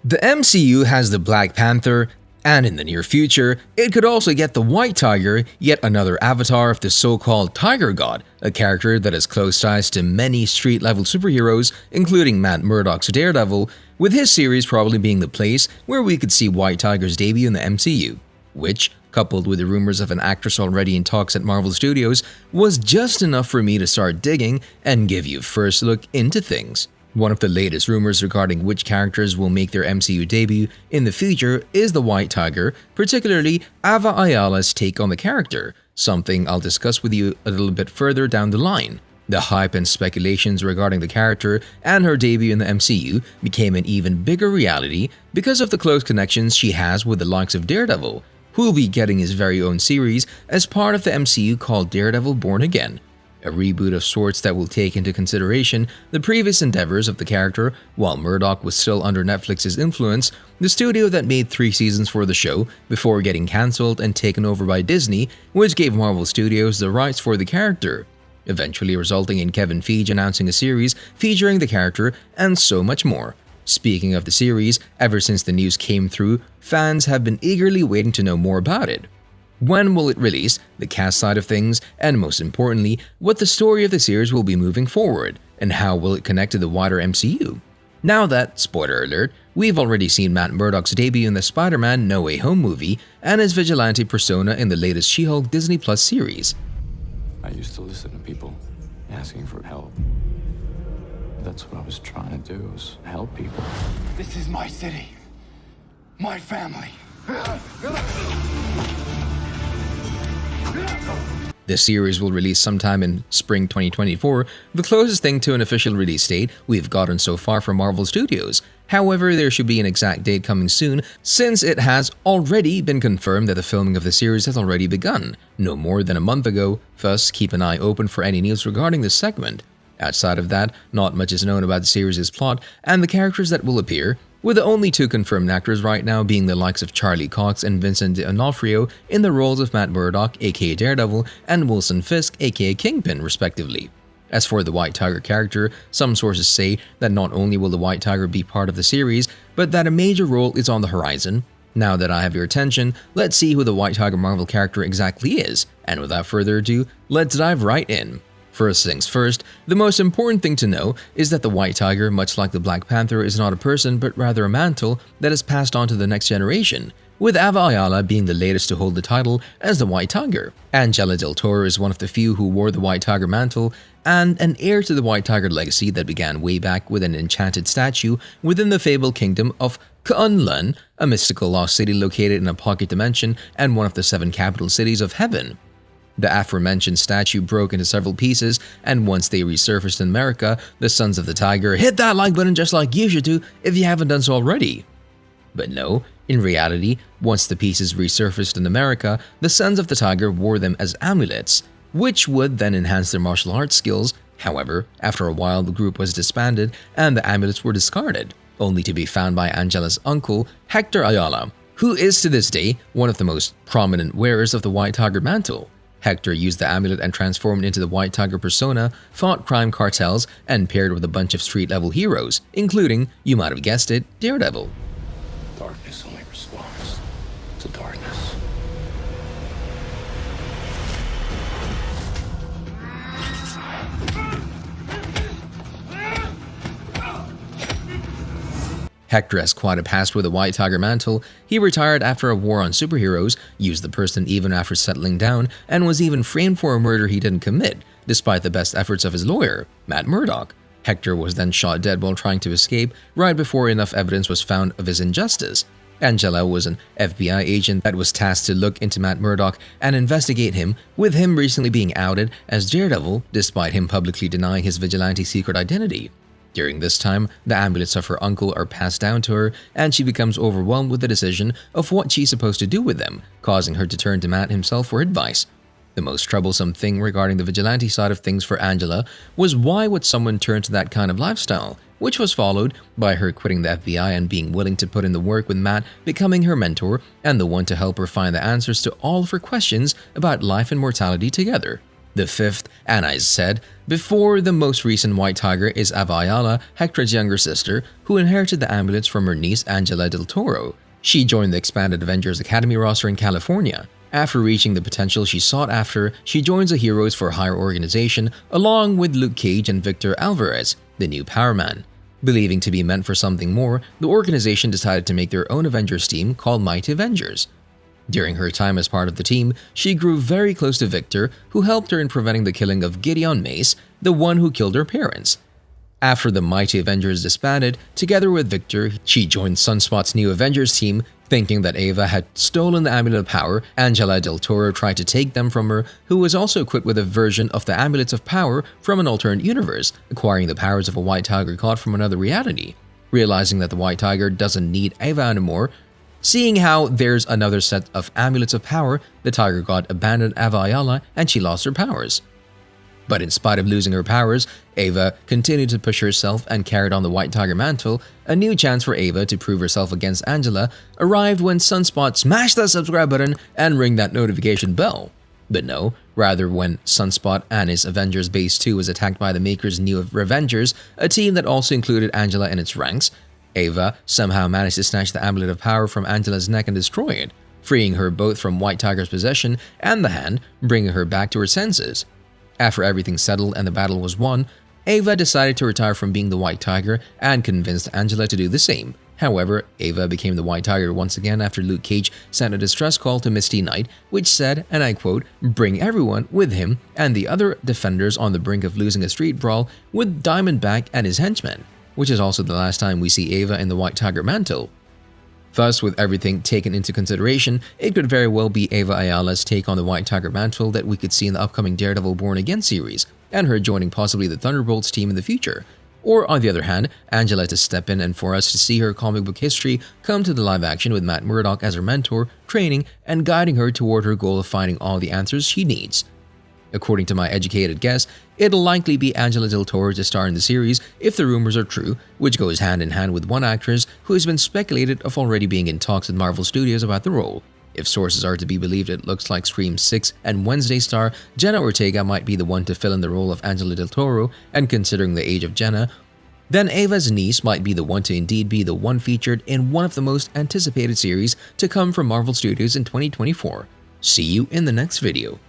The MCU has the Black Panther, and in the near future, it could also get the White Tiger, yet another avatar of the so-called Tiger God, a character that has close ties to many street-level superheroes, including Matt Murdock's Daredevil, with his series probably being the place where we could see White Tiger's debut in the MCU, which, coupled with the rumors of an actress already in talks at Marvel Studios, was just enough for me to start digging and give you a first look into things. One of the latest rumors regarding which characters will make their MCU debut in the future is the White Tiger, particularly Hector Ayala's take on the character, something I'll discuss with you a little bit further down the line. The hype and speculations regarding the character and her debut in the MCU became an even bigger reality because of the close connections she has with the likes of Daredevil, who will be getting his very own series as part of the MCU called Daredevil Born Again, a reboot of sorts that will take into consideration the previous endeavors of the character while Murdock was still under Netflix's influence, the studio that made 3 seasons for the show before getting cancelled and taken over by Disney, which gave Marvel Studios the rights for the character, eventually resulting in Kevin Feige announcing a series featuring the character and so much more. Speaking of the series, ever since the news came through, fans have been eagerly waiting to know more about it. When will it release, the cast side of things, and most importantly, what the story of the series will be moving forward, and how will it connect to the wider MCU? Now that, spoiler alert, we've already seen Matt Murdock's debut in the Spider-Man No Way Home movie and his vigilante persona in the latest She-Hulk Disney Plus series. I used to listen to people asking for help. That's what I was trying to do, was help people. This is my city, my family. The series will release sometime in spring 2024, the closest thing to an official release date we've gotten so far from Marvel Studios. However, there should be an exact date coming soon, since it has already been confirmed that the filming of the series has already begun, no more than a month ago, thus keep an eye open for any news regarding this segment. Outside of that, not much is known about the series' plot and the characters that will appear, with the only 2 confirmed actors right now being the likes of Charlie Cox and Vincent D'Onofrio in the roles of Matt Murdock aka Daredevil and Wilson Fisk aka Kingpin respectively. As for the White Tiger character, some sources say that not only will the White Tiger be part of the series, but that a major role is on the horizon. Now that I have your attention, let's see who the White Tiger Marvel character exactly is, and without further ado, let's dive right in. First things first, the most important thing to know is that the White Tiger, much like the Black Panther, is not a person but rather a mantle that is passed on to the next generation, with Hector Ayala being the latest to hold the title as the White Tiger. Angela Del Toro is one of the few who wore the White Tiger mantle and an heir to the White Tiger legacy that began way back with an enchanted statue within the fabled kingdom of Kunlun, a mystical lost city located in a pocket dimension and one of the 7 capital cities of heaven. The aforementioned statue broke into several pieces, and once they resurfaced in America, the Sons of the Tiger hit that like button just like you should do if you haven't done so already. But no, in reality, once the pieces resurfaced in America, the Sons of the Tiger wore them as amulets, which would then enhance their martial arts skills. However, after a while the group was disbanded and the amulets were discarded, only to be found by Angela's uncle, Hector Ayala, who is to this day one of the most prominent wearers of the White Tiger mantle. Hector used the amulet and transformed into the White Tiger persona, fought crime cartels, and paired with a bunch of street-level heroes, including, you might have guessed it, Daredevil. Darkness only responds to darkness. Hector has quite a past with the White Tiger mantle. He retired after a war on superheroes, used the person even after settling down, and was even framed for a murder he didn't commit, despite the best efforts of his lawyer, Matt Murdock. Hector was then shot dead while trying to escape, right before enough evidence was found of his injustice. Angela was an FBI agent that was tasked to look into Matt Murdock and investigate him, with him recently being outed as Daredevil despite him publicly denying his vigilante secret identity. During this time, the amulets of her uncle are passed down to her, and she becomes overwhelmed with the decision of what she's supposed to do with them, causing her to turn to Matt himself for advice. The most troublesome thing regarding the vigilante side of things for Angela was why would someone turn to that kind of lifestyle, which was followed by her quitting the FBI and being willing to put in the work with Matt becoming her mentor and the one to help her find the answers to all of her questions about life and mortality together. The fifth, and I said before, the most recent White Tiger is Ava Ayala, Hector's younger sister, who inherited the amulets from her niece Angela del Toro. She joined the expanded Avengers Academy roster in California. After reaching the potential she sought after, she joins the Heroes for Hire organization along with Luke Cage and Victor Alvarez, the new Power Man. Believing to be meant for something more, the organization decided to make their own Avengers team called Mighty Avengers. During her time as part of the team, she grew very close to Victor, who helped her in preventing the killing of Gideon Mace, the one who killed her parents. After the Mighty Avengers disbanded, together with Victor, she joined Sunspot's new Avengers team. Thinking that Ava had stolen the Amulet of Power, Angela del Toro tried to take them from her, who was also equipped with a version of the Amulets of Power from an alternate universe, acquiring the powers of a White Tiger caught from another reality. Realizing that the White Tiger doesn't need Ava anymore, seeing how there's another set of Amulets of Power, the Tiger God abandoned Ava Ayala and she lost her powers. But in spite of losing her powers, Ava continued to push herself and carried on the White Tiger mantle. A new chance for Ava to prove herself against Angela arrived when Sunspot smashed that subscribe button and ring that notification bell. But no, rather when Sunspot and his Avengers Base 2 was attacked by the makers' new Revengers, a team that also included Angela in its ranks, Ava somehow managed to snatch the Amulet of Power from Angela's neck and destroy it, freeing her both from White Tiger's possession and the hand, bringing her back to her senses. After everything settled and the battle was won, Ava decided to retire from being the White Tiger and convinced Angela to do the same. However, Ava became the White Tiger once again after Luke Cage sent a distress call to Misty Knight, which said, and I quote, "Bring everyone with him and the other defenders on the brink of losing a street brawl with Diamondback and his henchmen," which is also the last time we see Ava in the White Tiger mantle. Thus, with everything taken into consideration, it could very well be Ava Ayala's take on the White Tiger mantle that we could see in the upcoming Daredevil Born Again series, and her joining possibly the Thunderbolts team in the future. Or, on the other hand, Angela to step in and for us to see her comic book history come to the live action with Matt Murdock as her mentor, training, and guiding her toward her goal of finding all the answers she needs. According to my educated guess, it'll likely be Angela del Toro to star in the series if the rumors are true, which goes hand in hand with one actress who has been speculated of already being in talks with Marvel Studios about the role. If sources are to be believed, it looks like Scream 6 and Wednesday star Jenna Ortega might be the one to fill in the role of Angela del Toro, and considering the age of Jenna, then Ava's niece might be the one to indeed be the one featured in one of the most anticipated series to come from Marvel Studios in 2024. See you in the next video.